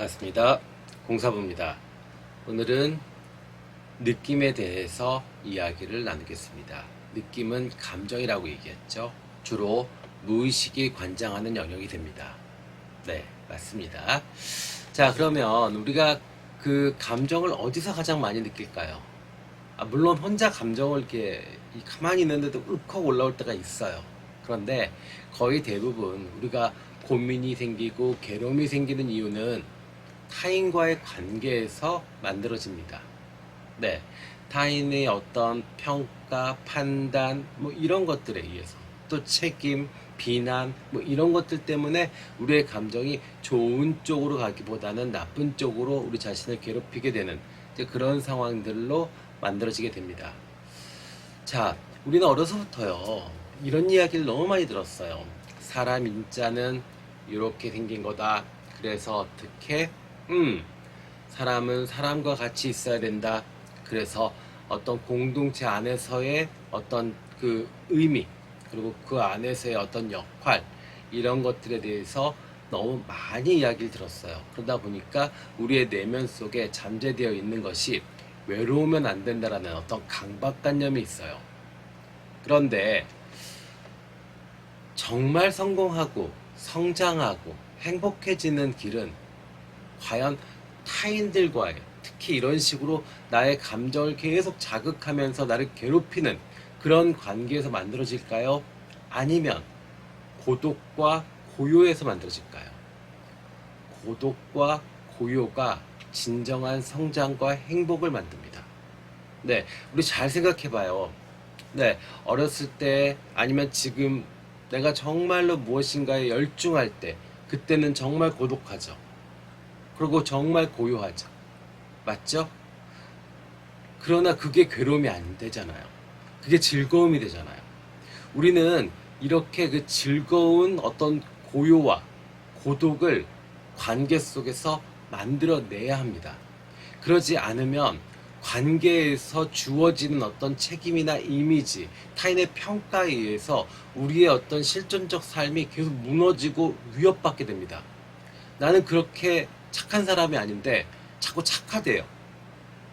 반갑습니다. 공사부입니다. 오늘은 느낌에 대해서 이야기를 나누겠습니다. 느낌은 감정이라고 얘기했죠. 주로 무의식이 관장하는 영역이 됩니다. 네, 맞습니다. 자, 그러면 우리가 그 감정을 어디서 가장 많이 느낄까요? 물론 혼자 감정을 이렇게 가만히 있는데도 울컥 올라올 때가 있어요. 그런데 거의 대부분 우리가 고민이 생기고 괴로움이 생기는 이유는 타인과의 관계에서 만들어집니다. 네, 타인의 어떤 평가, 판단, 이런 것들에 의해서, 또 책임, 비난, 이런 것들 때문에 우리의 감정이 좋은 쪽으로 가기보다는 나쁜 쪽으로 우리 자신을 괴롭히게 되는 그런 상황들로 만들어지게 됩니다. 자, 우리는 어려서부터요, 이런 이야기를 너무 많이 들었어요. 사람 인자는 이렇게 생긴 거다. 그래서 어떻게 사람은 사람과 같이 있어야 된다. 그래서 어떤 공동체 안에서의 어떤 그 의미, 그리고 그 안에서의 어떤 역할, 이런 것들에 대해서 너무 많이 이야기를 들었어요. 그러다 보니까 우리의 내면 속에 잠재되어 있는 것이 외로우면 안 된다라는 어떤 강박관념이 있어요. 그런데 정말 성공하고 성장하고 행복해지는 길은 과연 타인들과의, 특히 이런 식으로 나의 감정을 계속 자극하면서 나를 괴롭히는 그런 관계에서 만들어질까요? 아니면 고독과 고요에서 만들어질까요? 고독과 고요가 진정한 성장과 행복을 만듭니다. 네, 우리 잘 생각해봐요. 네, 어렸을 때 아니면 지금 내가 정말로 무엇인가에 열중할 때, 그때는 정말 고독하죠. 그리고 정말 고요하죠. 맞죠? 그러나 그게 괴로움이 안 되잖아요. 그게 즐거움이 되잖아요. 우리는 이렇게 그 즐거운 어떤 고요와 고독을 관계 속에서 만들어내야 합니다. 그러지 않으면 관계에서 주어지는 어떤 책임이나 이미지, 타인의 평가에 의해서 우리의 어떤 실존적 삶이 계속 무너지고 위협받게 됩니다. 나는 그렇게 착한 사람이 아닌데 자꾸 착하대요.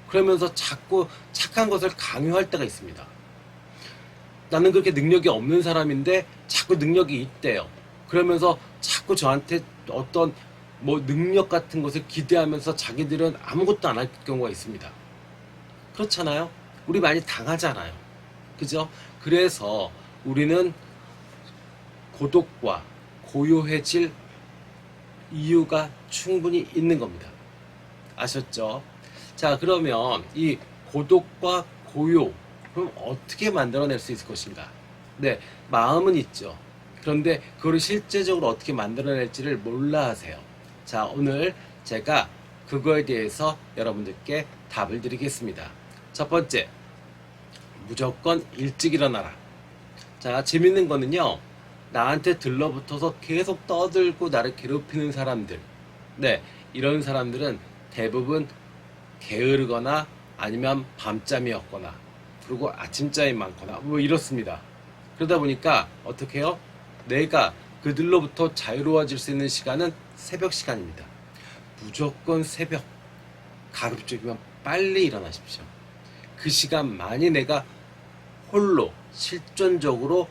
그러면서 자꾸 착한 것을 강요할 때가 있습니다. 나는 그렇게 능력이 없는 사람인데 자꾸 능력이 있대요. 그러면서 자꾸 저한테 어떤 능력 같은 것을 기대하면서 자기들은 아무것도 안 할 경우가 있습니다. 그렇잖아요? 우리 많이 당하잖아요. 그죠? 그래서 우리는 고독과 고요해질 이유가 충분히 있는 겁니다. 아셨죠? 자, 그러면 이 고독과 고요, 그럼 어떻게 만들어낼 수 있을 것인가? 네, 마음은 있죠. 그런데 그걸 실제적으로 어떻게 만들어낼지를 몰라 하세요. 자, 오늘 제가 그거에 대해서 여러분들께 답을 드리겠습니다. 첫 번째, 무조건 일찍 일어나라. 자, 재밌는 거는요, 나한테 들러붙어서 계속 떠들고 나를 괴롭히는 사람들, 네, 이런 사람들은 대부분 게으르거나 아니면 밤잠이었거나 그리고 아침잠이 많거나 이렇습니다. 그러다 보니까 어떻게 해요? 내가 그들로부터 자유로워질 수 있는 시간은 새벽 시간입니다. 무조건 새벽, 가급적이면 빨리 일어나십시오. 그 시간만이 내가 홀로 실존적으로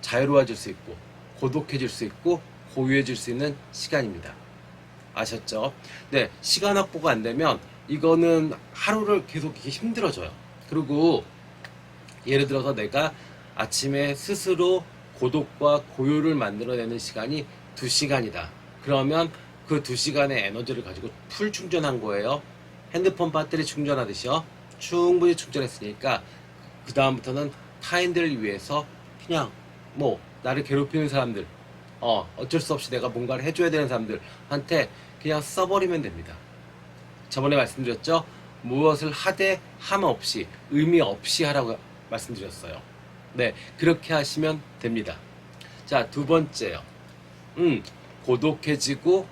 자유로워질 수 있고 고독해질 수 있고 고요해질 수 있는 시간입니다. 아셨죠? 네, 시간 확보가 안 되면 이거는 하루를 계속 이렇게 힘들어져요. 그리고 예를 들어서 내가 아침에 스스로 고독과 고요를 만들어내는 시간이 2시간이다. 그러면 그 2시간의 에너지를 가지고 풀 충전한 거예요. 핸드폰 배터리 충전하듯이요. 충분히 충전했으니까 그 다음부터는 타인들을 위해서 그냥 나를 괴롭히는 사람들, 어쩔 수 없이 내가 뭔가를 해줘야 되는 사람들한테 그냥 써버리면 됩니다. 저번에 말씀드렸죠? 무엇을 하되 함 없이, 의미 없이 하라고 말씀드렸어요. 네, 그렇게 하시면 됩니다. 자, 두 번째요. 고독해지고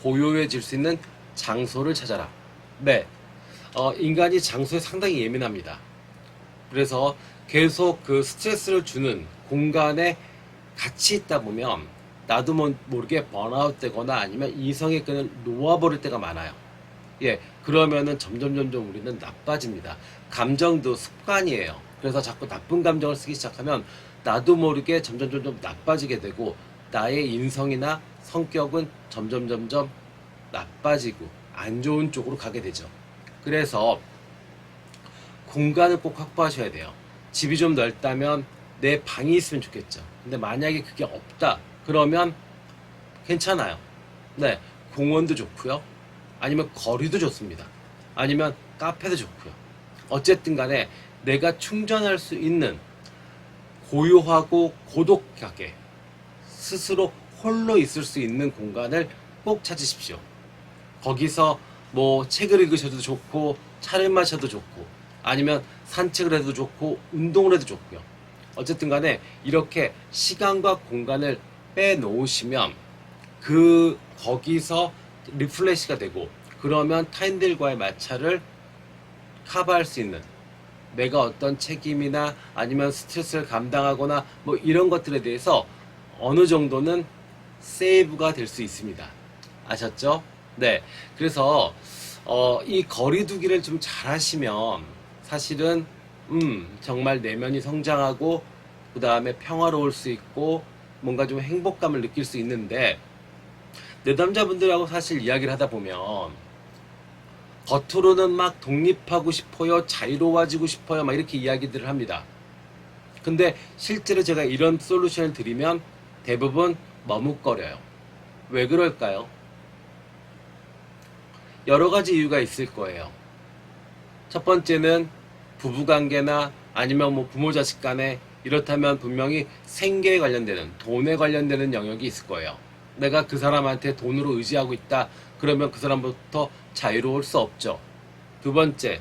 고요해질 수 있는 장소를 찾아라. 네, 인간이 장소에 상당히 예민합니다. 그래서 계속 그 스트레스를 주는 공간에 같이 있다 보면 나도 모르게 번아웃 되거나 아니면 이성의 끈을 놓아버릴 때가 많아요. 예, 그러면은 점점 우리는 나빠집니다. 감정도 습관이에요. 그래서 자꾸 나쁜 감정을 쓰기 시작하면 나도 모르게 점점 나빠지게 되고 나의 인성이나 성격은 점점 나빠지고 안 좋은 쪽으로 가게 되죠. 그래서 공간을 꼭 확보하셔야 돼요. 집이 좀 넓다면 내 방이 있으면 좋겠죠. 근데 만약에 그게 없다 그러면 괜찮아요. 네, 공원도 좋고요. 아니면 거리도 좋습니다. 아니면 카페도 좋고요. 어쨌든 간에 내가 충전할 수 있는 고요하고 고독하게 스스로 홀로 있을 수 있는 공간을 꼭 찾으십시오. 거기서 뭐 책을 읽으셔도 좋고 차를 마셔도 좋고 아니면 산책을 해도 좋고 운동을 해도 좋고요. 어쨌든 간에 이렇게 시간과 공간을 빼놓으시면 거기서 리플레시가 되고 그러면 타인들과의 마찰을 커버할 수 있는 내가 어떤 책임이나 아니면 스트레스를 감당하거나 뭐 이런 것들에 대해서 어느 정도는 세이브가 될 수 있습니다. 아셨죠? 네. 그래서 이 거리두기를 좀 잘 하시면 사실은 정말 내면이 성장하고 그 다음에 평화로울 수 있고 뭔가 좀 행복감을 느낄 수 있는데 내담자분들하고 사실 이야기를 하다 보면 겉으로는 막 독립하고 싶어요, 자유로워지고 싶어요, 막 이렇게 이야기들을 합니다. 근데 실제로 제가 이런 솔루션을 드리면 대부분 머뭇거려요. 왜 그럴까요? 여러 가지 이유가 있을 거예요. 첫 번째는 부부관계나 아니면 뭐 부모 자식 간에 이렇다면 분명히 생계에 관련되는 돈에 관련되는 영역이 있을 거예요. 내가 그 사람한테 돈으로 의지하고 있다 그러면 그 사람부터 자유로울 수 없죠. 두 번째,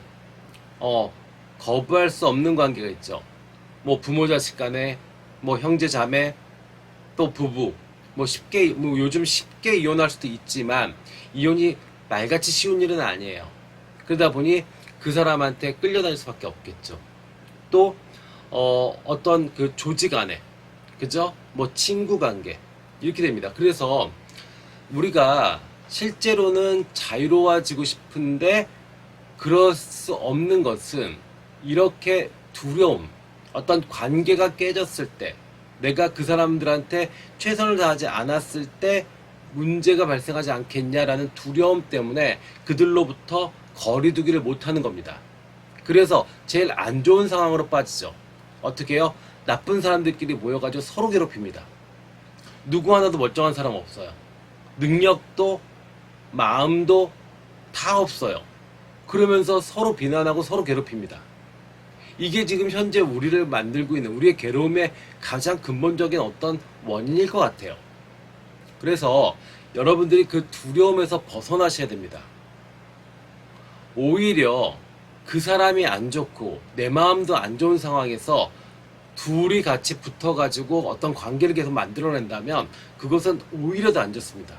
거부할 수 없는 관계가 있죠. 뭐 부모 자식 간에 뭐 형제 자매 또 부부 뭐 요즘 쉽게 이혼할 수도 있지만 이혼이 말같이 쉬운 일은 아니에요. 그러다 보니 그 사람한테 끌려다닐 수밖에 없겠죠. 또 어떤 그 조직 안에 그죠? 뭐 친구 관계 이렇게 됩니다. 그래서 우리가 실제로는 자유로워지고 싶은데 그럴 수 없는 것은 이렇게 두려움, 어떤 관계가 깨졌을 때 내가 그 사람들한테 최선을 다하지 않았을 때 문제가 발생하지 않겠냐라는 두려움 때문에 그들로부터 거리두기를 못하는 겁니다. 그래서 제일 안 좋은 상황으로 빠지죠. 어떻게 해요? 나쁜 사람들끼리 모여가지고 서로 괴롭힙니다. 누구 하나도 멀쩡한 사람 없어요. 능력도 마음도 다 없어요. 그러면서 서로 비난하고 서로 괴롭힙니다. 이게 지금 현재 우리를 만들고 있는 우리의 괴로움의 가장 근본적인 어떤 원인일 것 같아요. 그래서 여러분들이 그 두려움에서 벗어나셔야 됩니다. 오히려 그 사람이 안 좋고 내 마음도 안 좋은 상황에서 둘이 같이 붙어가지고 어떤 관계를 계속 만들어낸다면 그것은 오히려 더 안 좋습니다.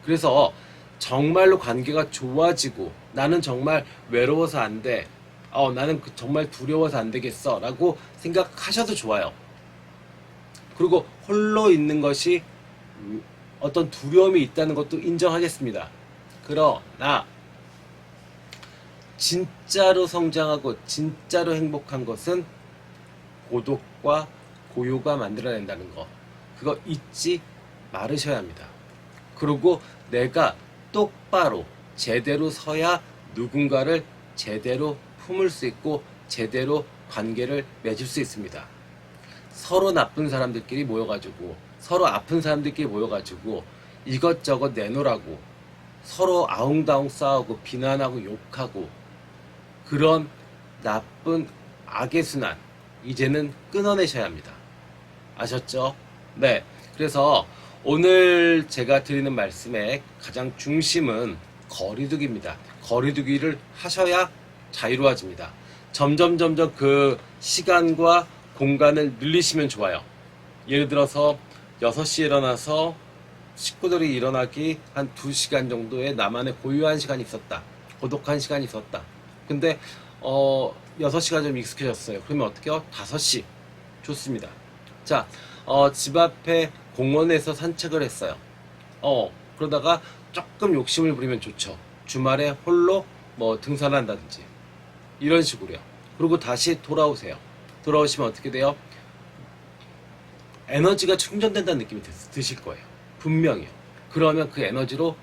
그래서 정말로 관계가 좋아지고 나는 정말 외로워서 안 돼. 나는 정말 두려워서 안 되겠어 라고 생각하셔도 좋아요. 그리고 홀로 있는 것이 어떤 두려움이 있다는 것도 인정하겠습니다. 그러나 진짜로 성장하고 진짜로 행복한 것은 고독과 고요가 만들어낸다는 거, 그거 잊지 말으셔야 합니다. 그리고 내가 똑바로 제대로 서야 누군가를 제대로 품을 수 있고 제대로 관계를 맺을 수 있습니다. 서로 나쁜 사람들끼리 모여가지고 서로 아픈 사람들끼리 모여가지고 이것저것 내놓으라고 서로 아웅다웅 싸우고 비난하고 욕하고 그런 나쁜 악의 순환 이제는 끊어내셔야 합니다. 아셨죠? 네. 그래서 오늘 제가 드리는 말씀의 가장 중심은 거리두기입니다. 거리두기를 하셔야 자유로워집니다. 점점 그 시간과 공간을 늘리시면 좋아요. 예를 들어서 6시에 일어나서 식구들이 일어나기 한 2시간 정도의 나만의 고유한 시간이 있었다. 고독한 시간이 있었다. 근데 6시가 좀 익숙해졌어요. 그러면 어떻게 해요? 5시. 좋습니다. 자, 집 앞에 공원에서 산책을 했어요. 그러다가 조금 욕심을 부리면 좋죠. 주말에 홀로 뭐 등산한다든지 이런 식으로요. 그리고 다시 돌아오세요. 돌아오시면 어떻게 돼요? 에너지가 충전된다는 느낌이 드실 거예요. 분명히요. 그러면 그 에너지로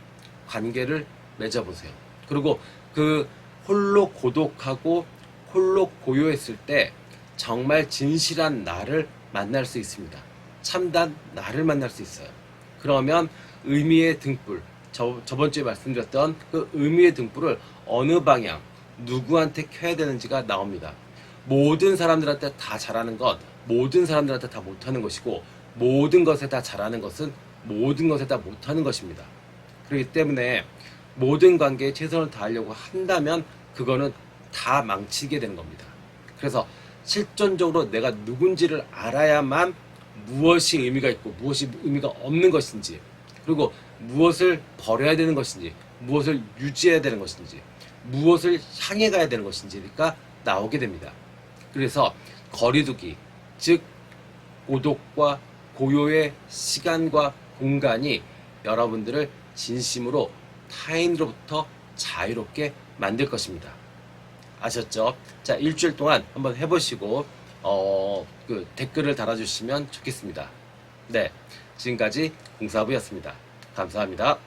관계를 맺어보세요. 그리고 그 홀로 고독하고 홀로 고요했을 때 정말 진실한 나를 만날 수 있습니다. 참단 나를 만날 수 있어요. 그러면 의미의 등불, 저번 주에 말씀드렸던 그 의미의 등불을 어느 방향, 누구한테 켜야 되는지가 나옵니다. 모든 사람들한테 다 잘하는 것, 모든 사람들한테 다 못하는 것이고, 모든 것에 다 잘하는 것은 모든 것에 다 못하는 것입니다. 그렇기 때문에 모든 관계에 최선을 다하려고 한다면 그거는 다 망치게 되는 겁니다. 그래서 실존적으로 내가 누군지를 알아야만 무엇이 의미가 있고 무엇이 의미가 없는 것인지, 그리고 무엇을 버려야 되는 것인지, 무엇을 유지해야 되는 것인지, 무엇을 향해 가야 되는 것인지가 나오게 됩니다. 그래서 거리두기, 즉 고독과 고요의 시간과 공간이 여러분들을 진심으로 타인으로부터 자유롭게 만들 것입니다. 아셨죠? 자, 일주일 동안 한번 해보시고 그 댓글을 달아주시면 좋겠습니다. 네, 지금까지 공사부였습니다. 감사합니다.